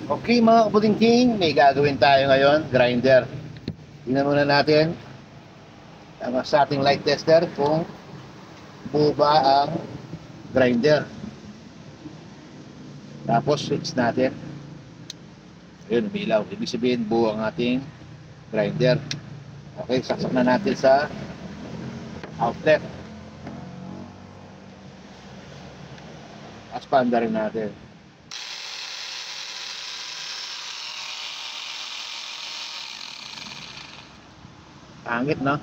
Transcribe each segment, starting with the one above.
Okay mga kaputingking, may gagawin tayo ngayon, grinder. Tingnan muna natin sa ating light tester kung buo ba ang grinder. Tapos switch natin. Ayun, umilaw. Ibig sabihin buo ang ating grinder. Okay, saksak na natin sa outlet. Tapos paanda rin natin. Hangit, no?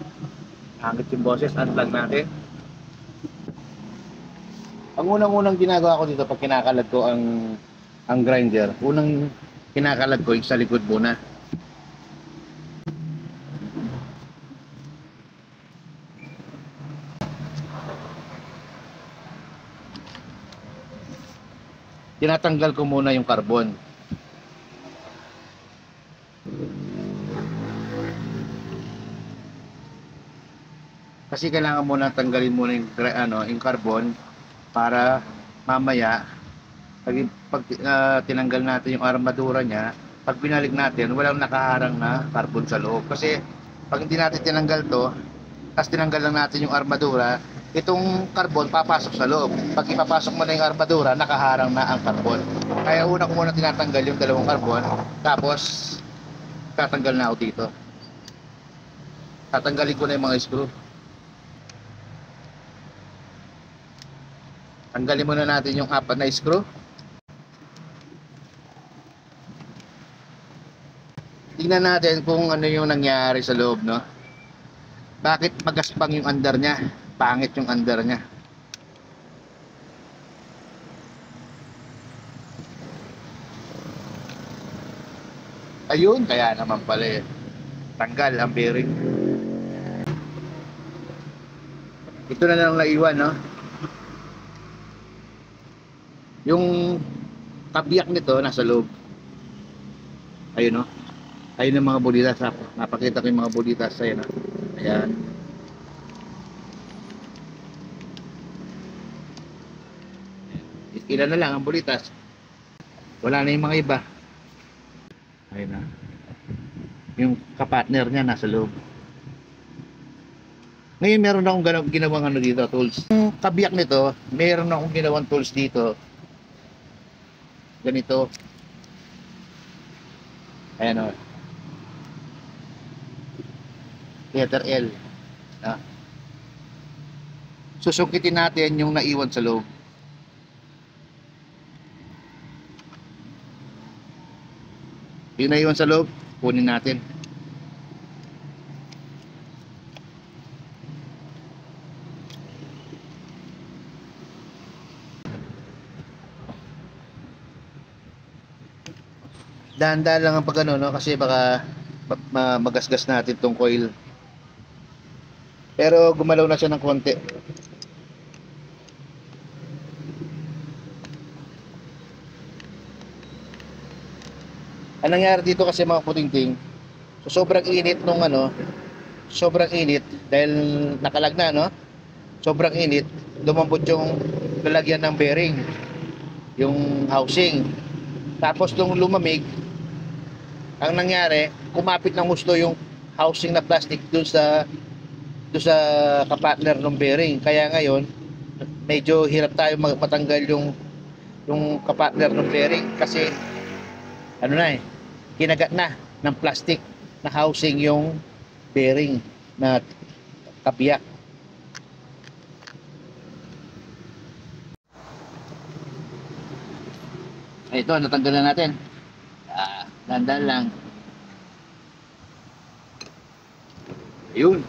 Hangit yung boses. Unplug natin. Ang unang-unang ginagawa ko dito pag kinakalag ko ang grinder, unang kinakalag ko yung sa likod muna. Tinatanggal ko muna yung carbon. Kasi kailangan muna tanggalin muna yung carbon para mamaya pag tinanggal natin yung armadura niya, pag binalik natin, walang nakaharang na carbon sa loob. Kasi pag hindi natin tinanggal to, tapos tinanggal lang natin yung armadura, itong carbon papasok sa loob. Pag ipapasok mo na yung armadura, nakaharang na ang carbon. Kaya una ko muna tinatanggal yung dalawang carbon, tapos tatanggal na ako dito. Tatanggalin ko na yung mga screw. Tanggalin muna natin yung apat na screw. Tingnan natin kung ano yung nangyari sa loob, no? Bakit magaspang yung under niya? Pangit yung under niya. Ayun, kaya naman pala tanggal ang bearing. Ito na lang naiwan, no? Yung kabiyak nito nasa loob. Ayun, no? Ayun ang mga bulitas. Napakita ko yung mga bulitas. Ayun, no? Ayan. Ilan na lang ang bulitas. Wala na yung mga iba. Ayun na. Yung kapartner niya nasa loob. Ngayon meron akong ginawang ano dito, tools. Yung kabiyak nito, meron akong ginawang tools dito. Ganito. Ayan o. Letter L. Susukitin natin yung naiwan sa loob. Yung naiwan sa loob, kunin natin. Dahan-dahan lang ang pag-ano, no? Kasi baka magasgas natin tong coil. Pero gumalaw na siya ng konti. Ang nangyari dito kasi mga puting-ting, so sobrang init nung sobrang init dahil nakalag na, no? Sobrang init, lumambot yung lalagyan ng bearing, yung housing. Tapos nung lumamig, ang nangyari, kumapit ng gusto yung housing na plastic doon sa kapartner ng bearing. Kaya ngayon, medyo hirap tayo matanggal yung kapartner ng bearing kasi kinagat na ng plastic na housing yung bearing na kabiyak. Ito, natanggal na natin. Dandan lang. Ayun.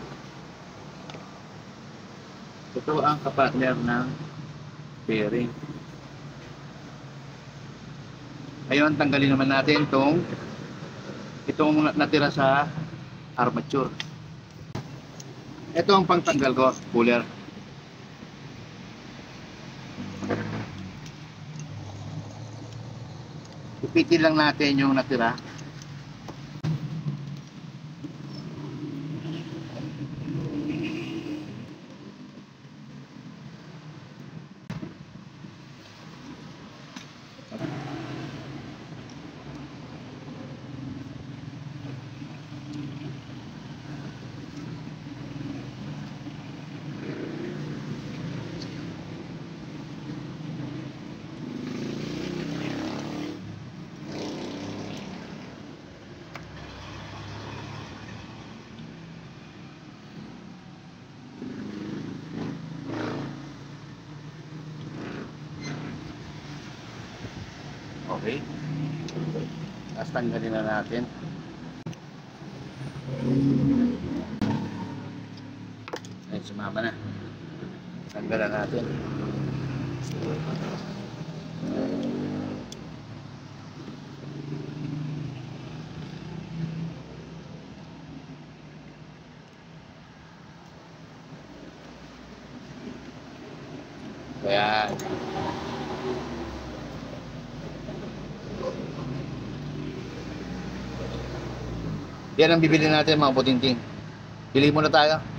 Ito ang kapartner ng bearing. Ngayon, tanggalin naman natin itong natira sa armature. Ito ang pangtanggal ko, puller. Ipitin lang natin yung natira. Okay. Tapos tanggalin na natin. Ay, sumama na. Tanggalan natin. Ayan. Yan ang bibili natin mga butinting. Pili muna tayo.